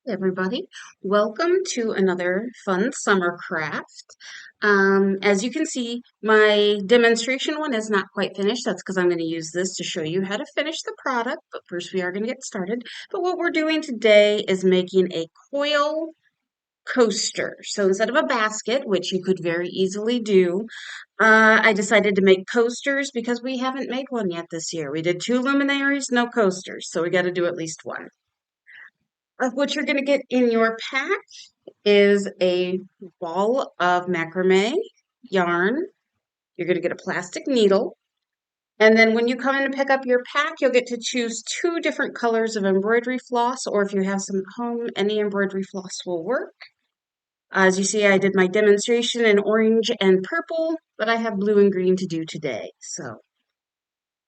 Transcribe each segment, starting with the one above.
Everybody. Welcome to another fun summer craft. As you can see, my demonstration one is not quite finished. That's because I'm going to use this to show you how to finish the product, but first we are going to get started. But what we're doing today is making a coil coaster. So instead of a basket, which you could very easily do, I decided to make coasters because we haven't made one yet this year. We did 2 luminaries, no coasters, so we got to do at least one. What you're going to get in your pack is a ball of macrame yarn. You're going to get a plastic needle. And then when you come in to pick up your pack, you'll get to choose 2 different colors of embroidery floss, or if you have some at home, any embroidery floss will work. As you see, I did my demonstration in orange and purple, but I have blue and green to do today. So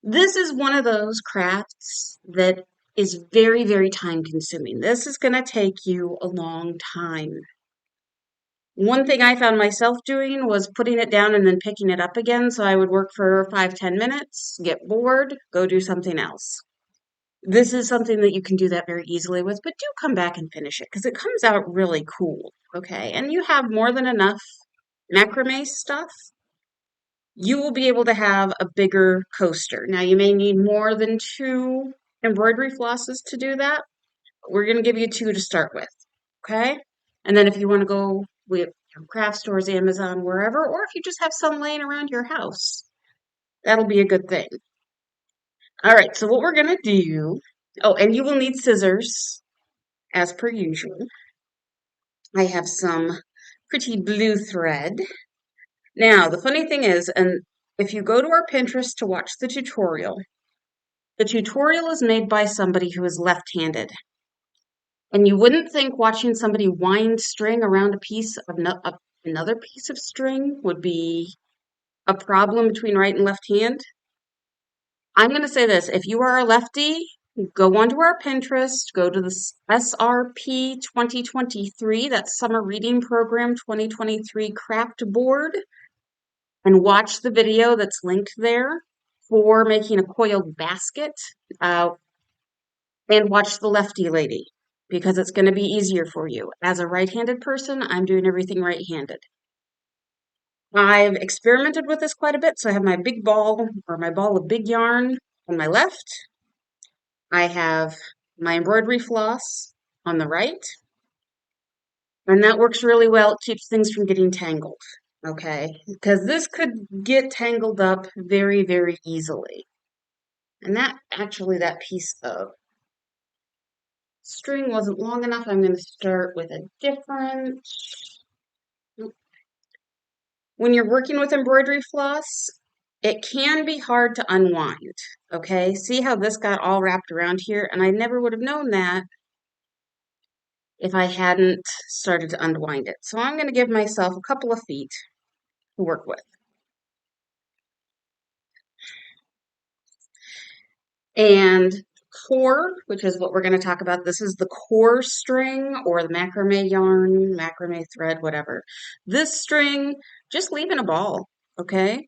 this is one of those crafts that is very, very time consuming. This is going to take you a long time. One thing I found myself doing was putting it down and then picking it up again. So I would work for 5, 10 minutes, get bored, go do something else. This is something that you can do that very easily with, but do come back and finish it because it comes out really cool. Okay. And you have more than enough macrame stuff. You will be able to have a bigger coaster. Now, you may need more than 2 embroidery flosses to do that. We're going to give you 2 to start with. Okay. And then if you want to go with craft stores, Amazon, wherever, or if you just have some laying around your house, that'll be a good thing. All right, so what we're going to do, oh, and you will need scissors as per usual. I have some pretty blue thread. Now, the funny thing is, and if you go to our Pinterest to watch the tutorial is made by somebody who is left-handed. And you wouldn't think watching somebody wind string around a piece of another piece of string would be a problem between right and left hand. I'm going to say this. If you are a lefty, go onto our Pinterest, go to the SRP 2023, that's Summer Reading Program 2023 craft board, and watch the video that's linked there for making a coiled basket, and watch the lefty lady because it's going to be easier for you. As a right-handed person, I'm doing everything right-handed. I've experimented with this quite a bit, so I have my big ball or my ball of big yarn on my left. I have my embroidery floss on the right, and that works really well. It keeps things from getting tangled, okay? Because this could get tangled up very, very easily. And that piece of string wasn't long enough. I'm going to start with a different. When you're working with embroidery floss, it can be hard to unwind, okay? See how this got all wrapped around here? And I never would have known that if I hadn't started to unwind it. So I'm going to give myself a couple of feet to work with. And core, which is what we're going to talk about, this is the core string or the macrame yarn, macrame thread, whatever. This string, just leave in a ball, okay?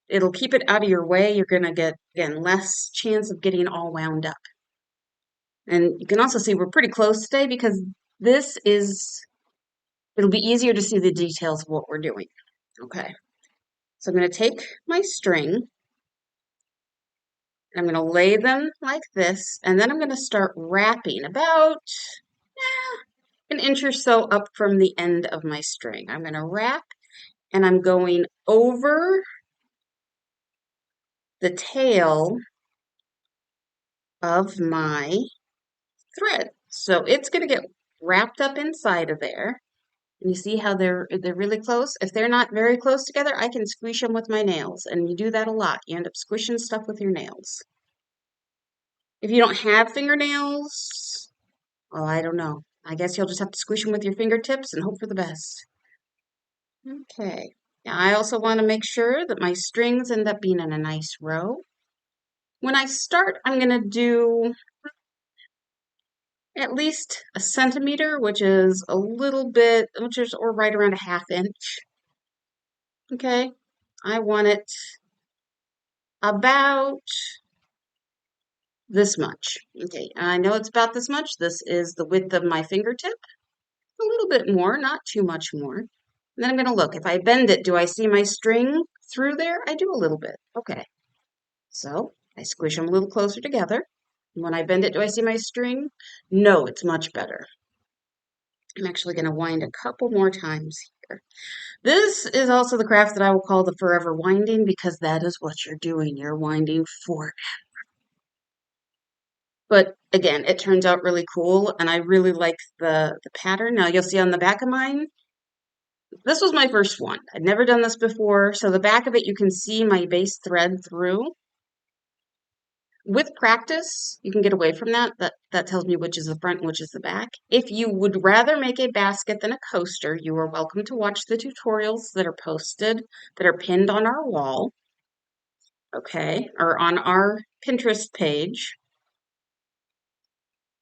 It'll keep it out of your way. You're going to get, again, less chance of getting all wound up. And you can also see we're pretty close today because it'll be easier to see the details of what we're doing. Okay. So I'm going to take my string, I'm going to lay them like this, and then I'm going to start wrapping about an inch or so up from the end of my string. I'm going to wrap, and I'm going over the tail of my thread. So it's going to get wrapped up inside of there. And you see how they're really close? If they're not very close together, I can squish them with my nails. And you do that a lot. You end up squishing stuff with your nails. If you don't have fingernails, well, I don't know. I guess you'll just have to squish them with your fingertips and hope for the best. Okay. Now I also want to make sure that my strings end up being in a nice row. When I start, I'm going to do at least a centimeter, which is a little bit, or right around a 1/2 inch. Okay. I want it about this much. Okay, I know it's about this much. This is the width of my fingertip. A little bit more, not too much more. And then I'm going to look. If I bend it, do I see my string through there? I do a little bit. Okay. So I squish them a little closer together. And when I bend it, do I see my string? No, it's much better. I'm actually going to wind a couple more times here. This is also the craft that I will call the forever winding because that is what you're doing. You're winding for. But again, it turns out really cool, and I really like the pattern. Now you'll see on the back of mine, this was my first one. I'd never done this before, so the back of it, you can see my base thread through. With practice, you can get away from that. That tells me which is the front and which is the back. If you would rather make a basket than a coaster, you are welcome to watch the tutorials that are posted, that are pinned on our wall, okay, or on our Pinterest page.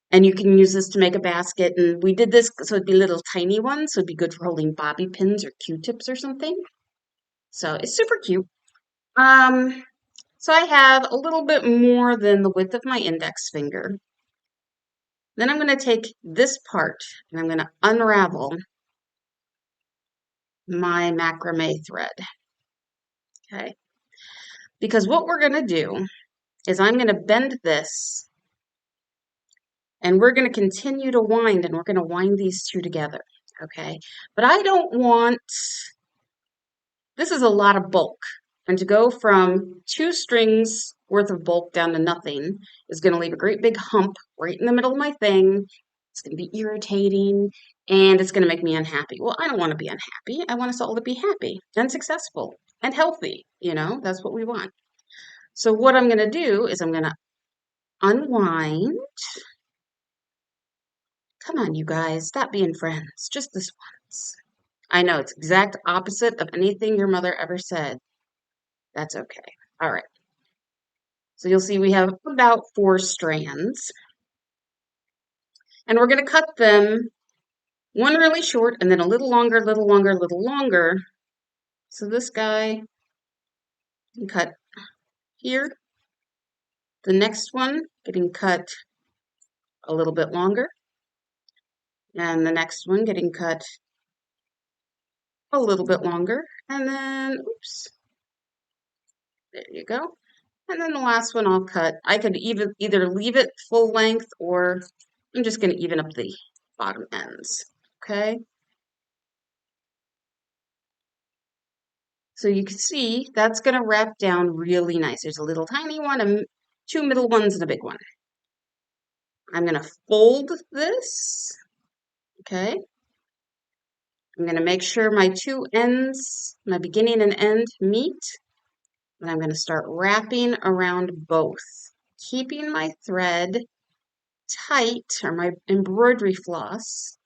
And you can use this to make a basket. And we did this so it'd be little tiny ones, so it'd be good for holding bobby pins or Q-tips or something. So it's super cute. So I have a little bit more than the width of my index finger. Then I'm going to take this part and I'm going to unravel my macrame thread. Okay. Because what we're going to do is I'm going to bend this and we're going to continue to wind, and we're going to wind these two together. Okay. But I don't want, this is a lot of bulk. And to go from 2 strings worth of bulk down to nothing is going to leave a great big hump right in the middle of my thing. It's going to be irritating and it's going to make me unhappy. Well, I don't want to be unhappy. I want us all to be happy and successful and healthy. You know, that's what we want. So what I'm going to do is I'm going to unwind. Come on, you guys, stop being friends. Just this once. I know it's exact opposite of anything your mother ever said. That's okay. All right. So you'll see we have about 4 strands. And we're going to cut them one really short and then a little longer, little longer, little longer. So this guy can cut here. The next one getting cut a little bit longer. And the next one getting cut a little bit longer. And then, oops, there you go. And then the last one I'll cut. I could either leave it full length or I'm just going to even up the bottom ends. Okay. So you can see that's going to wrap down really nice. There's a little tiny one, 2 middle ones, and a big one. I'm going to fold this. Okay. I'm going to make sure my 2 ends, my beginning and end, meet. And I'm going to start wrapping around both, keeping my thread tight, or my embroidery floss,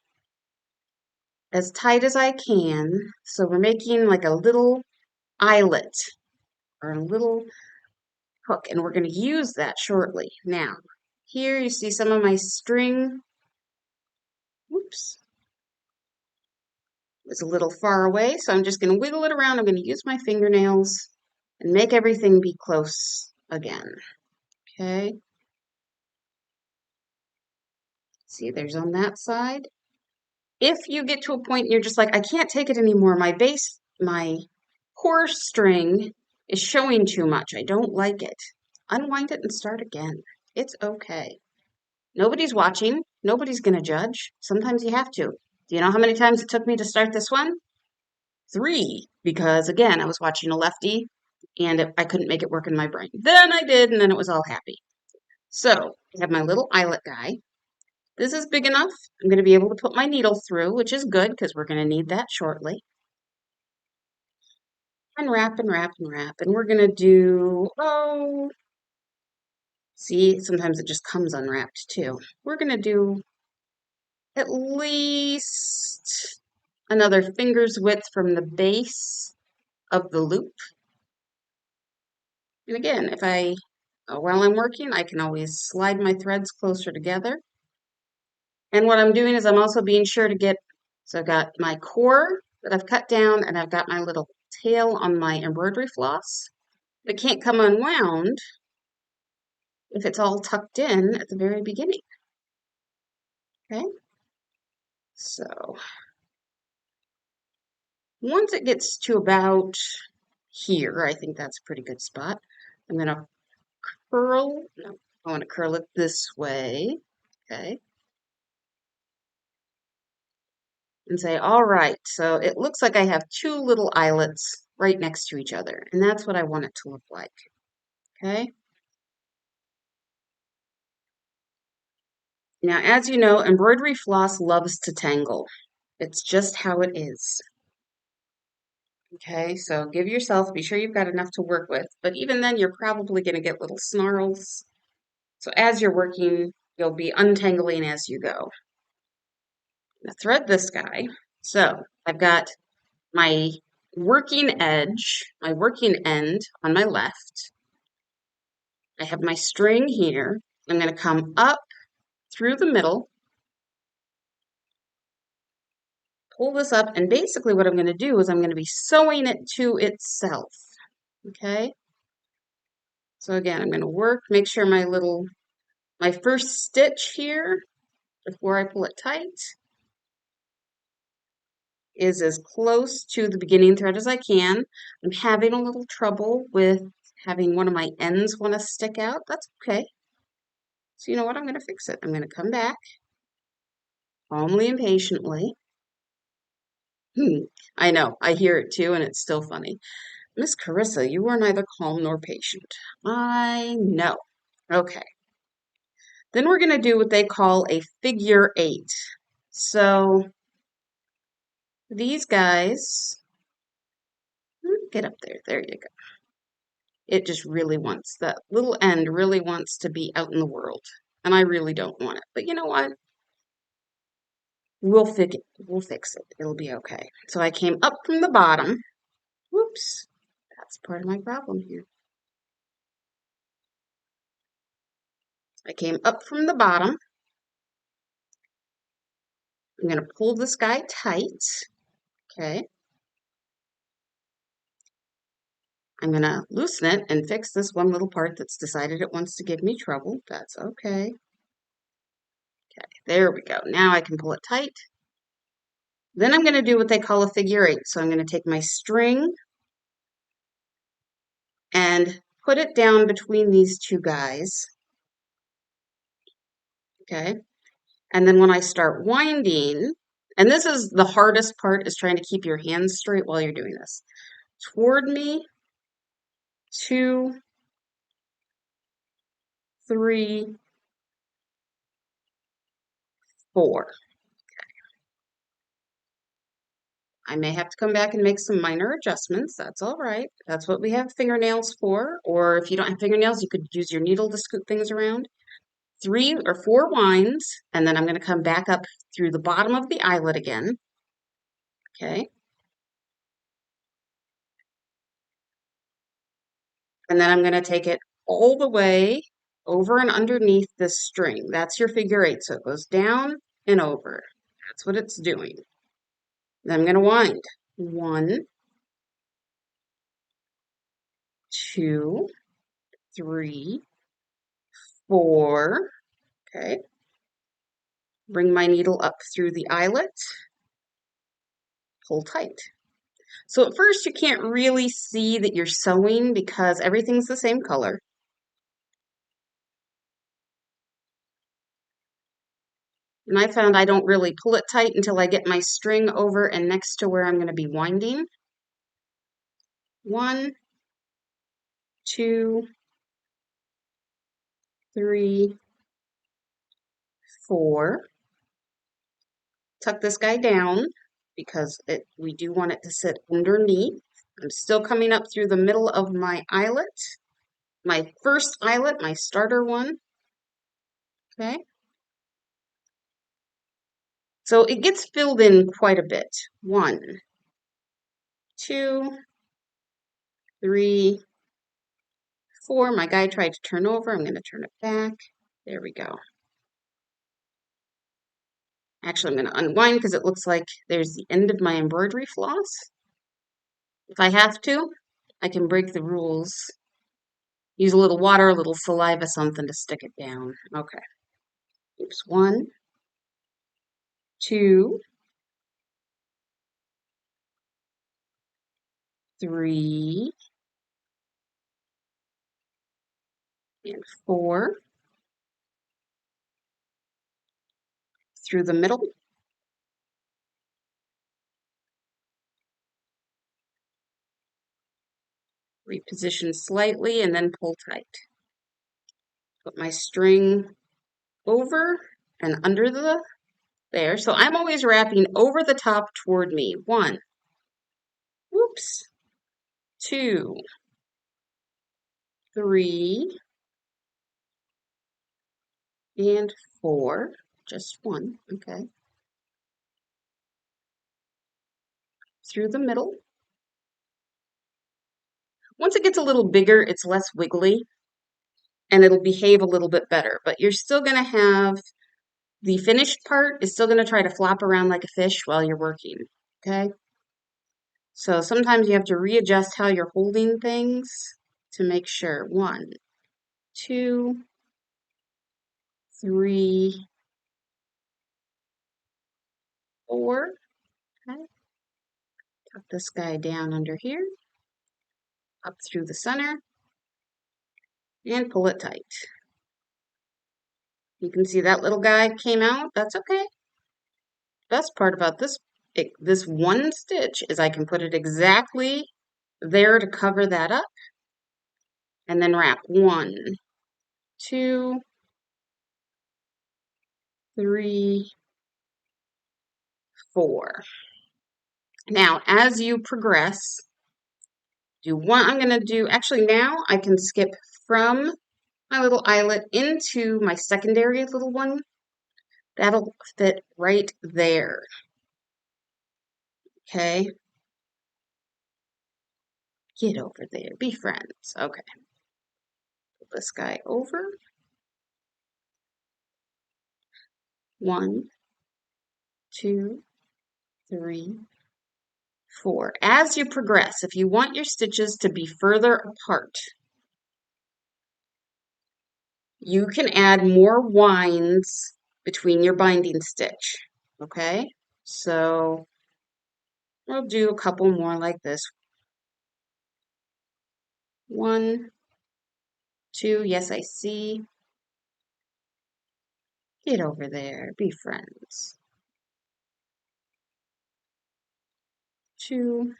as tight as I can. So we're making like a little eyelet or a little hook, and we're going to use that shortly. Now, here you see some of my string. Whoops. It's a little far away, so I'm just going to wiggle it around. I'm going to use my fingernails and make everything be close again. Okay. See, there's on that side. If you get to a point and you're just like, I can't take it anymore, my core string is showing too much, I don't like it, unwind it and start again. It's okay. Nobody's watching. Nobody's going to judge. Sometimes you have to. Do you know how many times it took me to start this one? 3, because again, I was watching a lefty and I couldn't make it work in my brain. Then I did, and then it was all happy. So I have my little eyelet guy. This is big enough. I'm going to be able to put my needle through, which is good because we're going to need that shortly. And wrap and wrap and wrap. And we're going to do, see, sometimes it just comes unwrapped too. We're going to do at least another finger's width from the base of the loop. And again, while I'm working, I can always slide my threads closer together. And what I'm doing is I'm also being sure to get, so I've got my core that I've cut down, and I've got my little tail on my embroidery floss. It can't come unwound if it's all tucked in at the very beginning. Okay, so once it gets to about here, I think that's a pretty good spot. I'm going to curl, no, I want to curl it this way, okay, and say, all right, so it looks like I have two little eyelets right next to each other, and that's what I want it to look like, okay? Now, as you know, embroidery floss loves to tangle. It's just how it is. Okay, so give yourself, be sure you've got enough to work with, but even then you're probably going to get little snarls. So as you're working, you'll be untangling as you go. Now thread this guy. So I've got my working edge, my working end on my left. I have my string here. I'm going to come up through the middle, pull this up, and basically what I'm going to do is I'm going to be sewing it to itself. Okay? So again, I'm going to work, make sure my first stitch here, before I pull it tight, is as close to the beginning thread as I can. I'm having a little trouble with having one of my ends want to stick out. That's okay. So you know what? I'm going to fix it. I'm going to come back calmly and patiently. I know, I hear it too, and it's still funny. Miss Carissa, you are neither calm nor patient. I know. Okay. Then we're going to do what they call a figure eight. So these guys, get up there. There you go. It just really wants, that little end really wants to be out in the world. And I really don't want it. But you know what? We'll fix it. We'll fix it. It'll be okay. So I came up from the bottom. Whoops. That's part of my problem here. I came up from the bottom. I'm going to pull this guy tight. Okay. I'm going to loosen it and fix this one little part that's decided it wants to give me trouble. That's okay. Okay, there we go. Now I can pull it tight. Then I'm going to do what they call a figure eight. So I'm going to take my string and put it down between these two guys. Okay. And then when I start winding, and this is the hardest part, is trying to keep your hands straight while you're doing this. Toward me, 2, 3, 4. I may have to come back and make some minor adjustments. That's all right. That's what we have fingernails for. Or if you don't have fingernails, you could use your needle to scoop things around. 3 or 4 winds, and then I'm going to come back up through the bottom of the eyelet again. Okay. And then I'm going to take it all the way over and underneath this string. That's your figure eight. So it goes down and over. That's what it's doing. Then I'm going to wind. 1, 2, 3, 4. Okay. Bring my needle up through the eyelet. Pull tight. So at first you can't really see that you're sewing because everything's the same color. And I found I don't really pull it tight until I get my string over and next to where I'm going to be winding. 1, 2, 3, 4. Tuck this guy down because we do want it to sit underneath. I'm still coming up through the middle of my eyelet, my first eyelet, my starter one. Okay. So it gets filled in quite a bit. 1, 2, 3, 4. My guy tried to turn over. I'm going to turn it back. There we go. Actually, I'm going to unwind because it looks like there's the end of my embroidery floss. If I have to, I can break the rules Use a little water, a little saliva, something to stick it down. Okay. Oops. 1, 2, 3, and 4 through the middle. Reposition slightly and then pull tight. Put my string over and under there. So I'm always wrapping over the top toward me. 1, whoops, 2, 3, and 4. Just 1, okay. Through the middle. Once it gets a little bigger, it's less wiggly and it'll behave a little bit better, but you're still going to have the finished part is still going to try to flop around like a fish while you're working, okay? So sometimes you have to readjust how you're holding things to make sure. 1, 2, 3, 4. Okay. Tuck this guy down under here, up through the center, and pull it tight. You can see that little guy came out. That's okay. Best part about this one stitch is I can put it exactly there to cover that up, and then wrap 1, 2, 3, 4. Now, as you progress, I'm going to do, actually now I can skip from my little eyelet into my secondary little one. That'll fit right there. Okay. Get over there. Be friends. Okay. Put this guy over. 1, 2, 3, 4. As you progress, if you want your stitches to be further apart, you can add more winds between your binding stitch. Okay? So we'll do a couple more like this. 1, 2. Yes, I see. Get over there. Be friends. 2,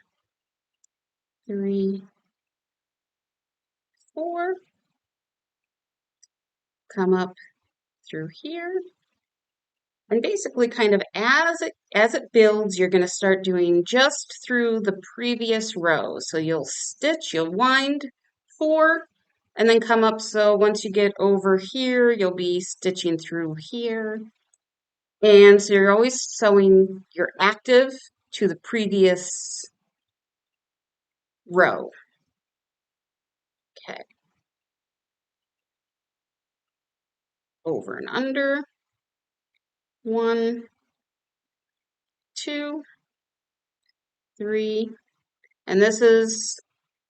3, 4. Come up through here. And basically kind of as it builds, you're going to start doing just through the previous row. So you'll stitch, you'll wind 4, and then come up. So once you get over here, you'll be stitching through here. And so you're always sewing your active to the previous row. Okay. Over and under. 1, 2, 3. And this is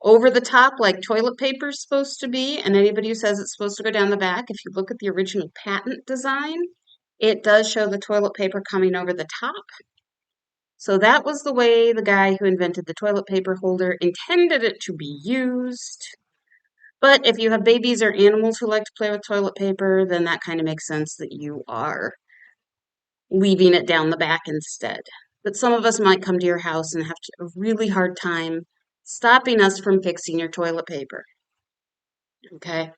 over the top like toilet paper is supposed to be. And anybody who says it's supposed to go down the back, if you look at the original patent design, it does show the toilet paper coming over the top. So that was the way the guy who invented the toilet paper holder intended it to be used. But if you have babies or animals who like to play with toilet paper, then that kind of makes sense that you are leaving it down the back instead. But some of us might come to your house and have a really hard time stopping us from fixing your toilet paper. Okay?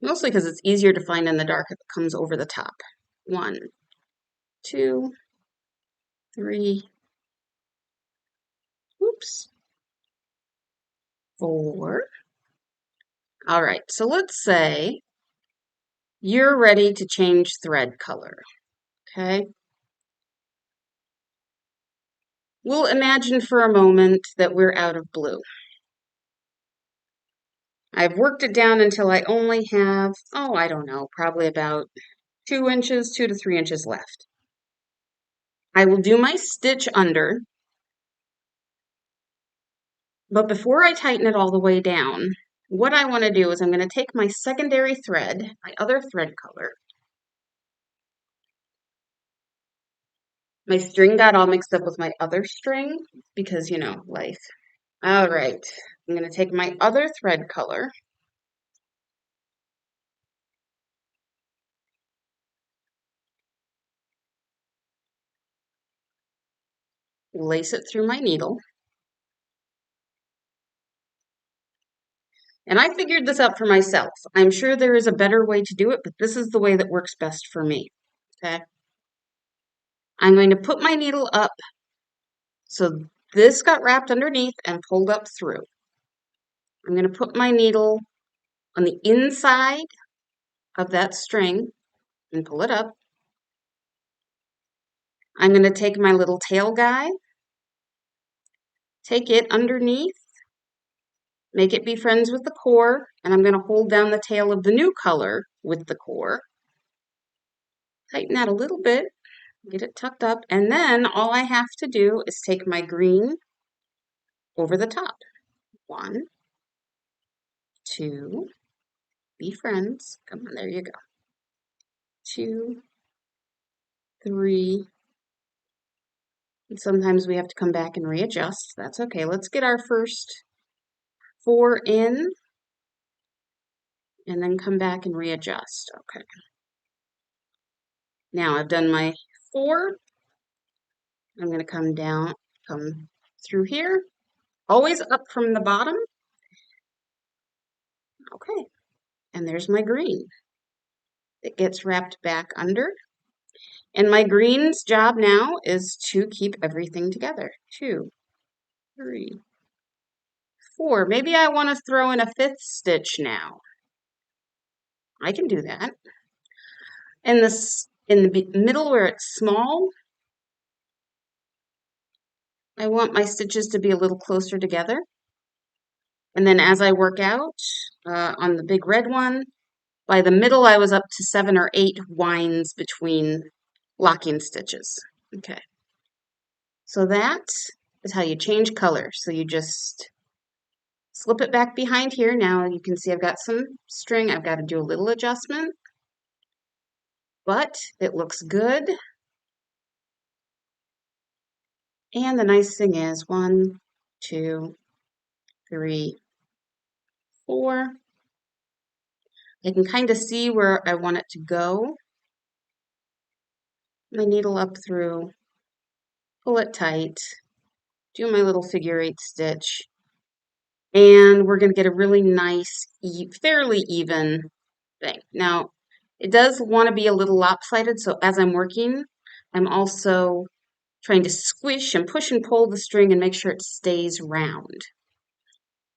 Mostly because it's easier to find in the dark if it comes over the top. 1, 2, 3, oops, 4. All right, so let's say you're ready to change thread color. Okay? We'll imagine for a moment that we're out of blue. I've worked it down until I only have, I don't know, probably about 2 inches, 2 to 3 inches left. I will do my stitch under, But before I tighten it all the way down, what I want to do is I'm going to take my secondary thread, my other thread color. My string got all mixed up with my other string because, you know, life. All right, I'm going to take my other thread color. Lace it through my needle. And I figured this out for myself. I'm sure there is a better way to do it, but this is the way that works best for me. Okay. I'm going to put my needle up so this got wrapped underneath and pulled up through. I'm going to put my needle on the inside of that string and pull it up. I'm going to take my little tail guide, take it underneath, make it be friends with the core, and I'm going to hold down the tail of the new color with the core. Tighten that a little bit, get it tucked up, and then all I have to do is take my green over the top. 1, 2, be friends. Come on, there you go. 2, 3. And sometimes we have to come back and readjust. That's okay. Let's get our first 4 in and then come back and readjust. Okay. Now I've done my 4. I'm going to come down, come through here, always up from the bottom. Okay. And there's my green. It gets wrapped back under. And my green's job now is to keep everything together. 2, 3, 4. Maybe I want to throw in a 5th stitch now. I can do that. And this in the middle where it's small, I want my stitches to be a little closer together. And then as I work out on the big red one, by the middle I was up to 7 or 8 winds between locking stitches. Okay. So that is how you change color. So you just slip it back behind here. Now you can see I've got some string. I've got to do a little adjustment, but it looks good. And the nice thing is 1, 2, 3, 4. I can kind of see where I want it to go. My needle up through, pull it tight, do my little figure 8 stitch, and we're going to get a really nice, fairly even thing. Now, it does want to be a little lopsided, so as I'm working, I'm also trying to squish and push and pull the string and make sure it stays round.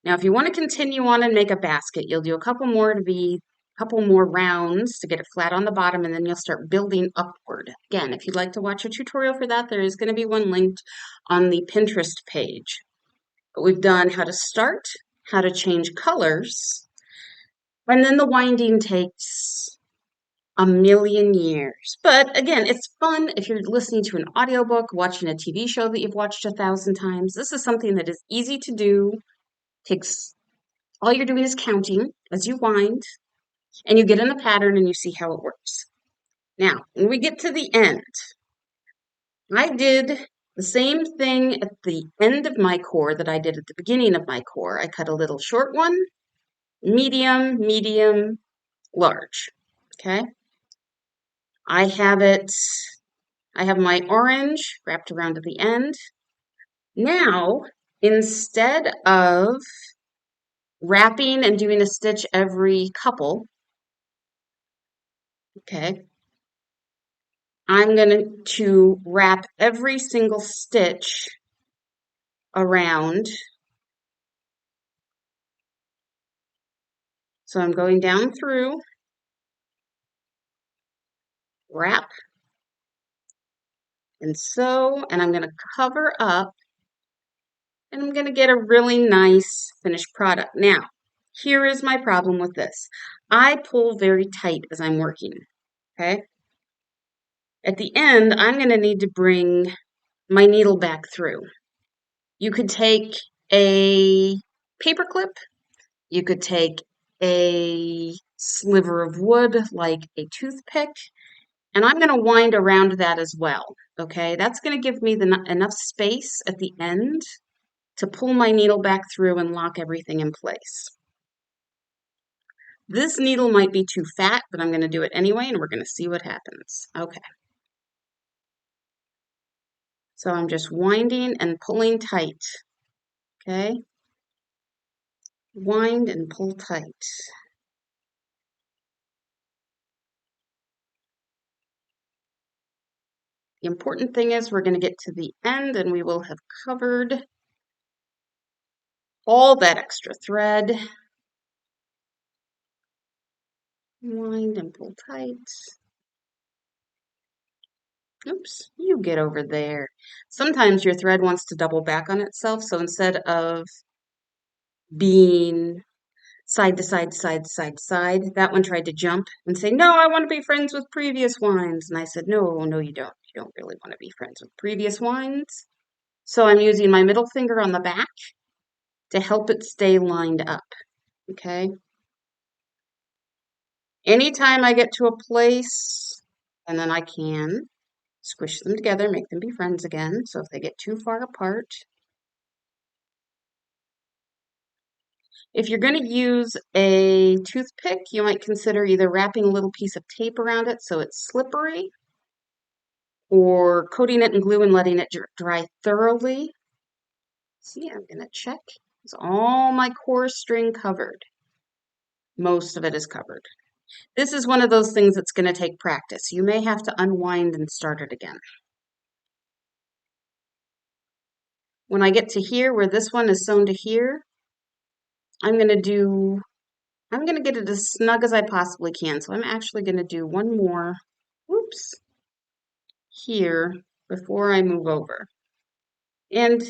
Now, if you want to continue on and make a basket, you'll do a couple more rounds to get it flat on the bottom, and then you'll start building upward. Again, if you'd like to watch a tutorial for that, there is going to be one linked on the Pinterest page. But we've done how to start, how to change colors, and then the winding takes a million years. But again, it's fun if you're listening to an audiobook, watching a TV show that you've watched 1,000 times. This is something that is easy to do. Takes all you're doing is counting as you wind, and you get in the pattern and you see how it works. Now, when we get to the end, I did the same thing at the end of my core that I did at the beginning of my core. I cut a little short one, medium, medium, large. Okay. I have my orange wrapped around at the end. Now, instead of wrapping and doing a stitch every couple, okay, I'm going to wrap every single stitch around. So I'm going down through, wrap, and sew, and I'm going to cover up, and I'm going to get a really nice finished product. Now, here is my problem with this. I pull very tight as I'm working, okay? At the end, I'm going to need to bring my needle back through. You could take a paper clip. You could take a sliver of wood like a toothpick, and I'm going to wind around that as well. Okay, that's going to give me enough space at the end to pull my needle back through and lock everything in place. This needle might be too fat, but I'm going to do it anyway, and we're going to see what happens. Okay. So I'm just winding and pulling tight. Okay. Wind and pull tight. The important thing is we're going to get to the end and we will have covered all that extra thread. Wind and pull tight. Oops, you get over there. Sometimes your thread wants to double back on itself, so instead of being side to side, side to side, side, that one tried to jump and say, no, I want to be friends with previous wines. And I said, no, no, you don't. You don't really want to be friends with previous wines. So I'm using my middle finger on the back to help it stay lined up, okay? Anytime I get to a place, and then I can squish them together, make them be friends again. So if they get too far apart, if you're going to use a toothpick, you might consider either wrapping a little piece of tape around it so it's slippery, or coating it in glue and letting it dry thoroughly. See, I'm going to check. Is all my core string covered? Most of it is covered. This is one of those things that's going to take practice. You may have to unwind and start it again. When I get to here, where this one is sewn to here, I'm going to get it as snug as I possibly can. So I'm actually going to do one more, whoops, here before I move over. And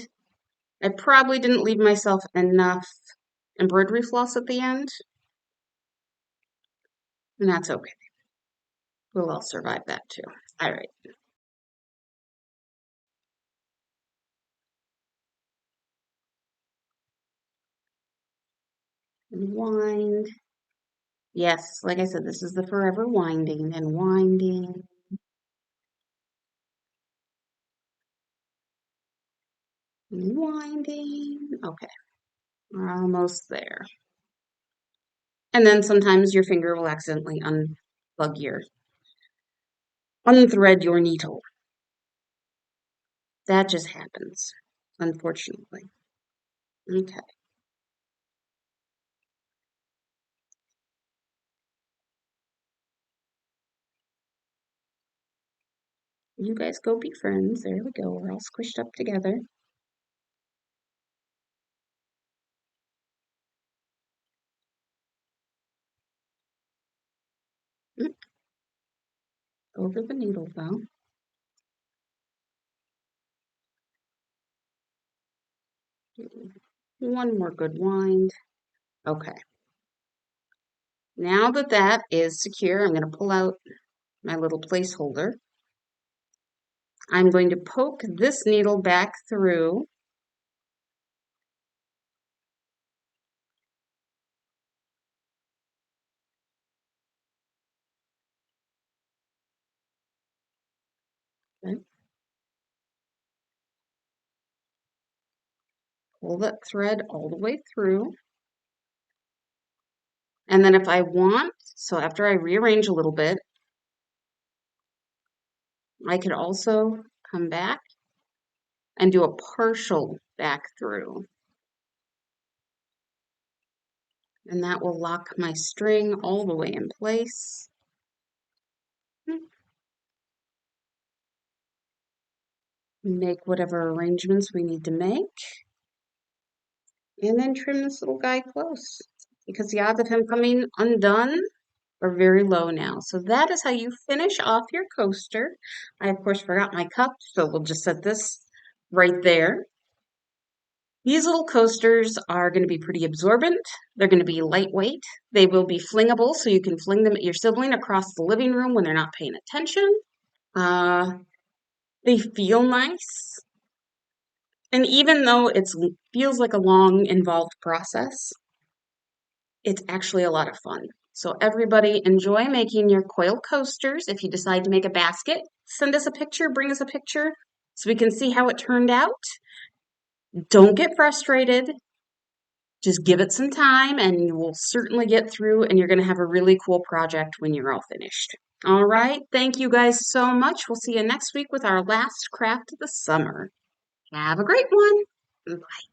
I probably didn't leave myself enough embroidery floss at the end, and that's okay. We'll all survive that too. All right. And wind. Yes, like I said, this is the forever winding and winding. And winding. Okay, we're almost there. And then sometimes your finger will accidentally unthread your needle. That just happens, unfortunately. Okay. You guys go be friends. There we go. We're all squished up together. Over the needle though. One more good wind. Okay. Now that that is secure, I'm going to pull out my little placeholder. I'm going to poke this needle back through. Okay. Pull that thread all the way through. And then if I want, so after I rearrange a little bit, I could also come back and do a partial back through. And that will lock my string all the way in place. Make whatever arrangements we need to make. And then trim this little guy close, because the odds of him coming undone are very low now. So that is how you finish off your coaster. I, of course, forgot my cup, so we'll just set this right there. These little coasters are going to be pretty absorbent. They're going to be lightweight. They will be flingable, so you can fling them at your sibling across the living room when they're not paying attention. They feel nice. And even though it's feels like a long, involved process, it's actually a lot of fun. So everybody enjoy making your coil coasters. If you decide to make a basket, send us a picture, bring us a picture so we can see how it turned out. Don't get frustrated. Just give it some time and you will certainly get through and you're going to have a really cool project when you're all finished. All right. Thank you guys so much. We'll see you next week with our last craft of the summer. Have a great one. Bye.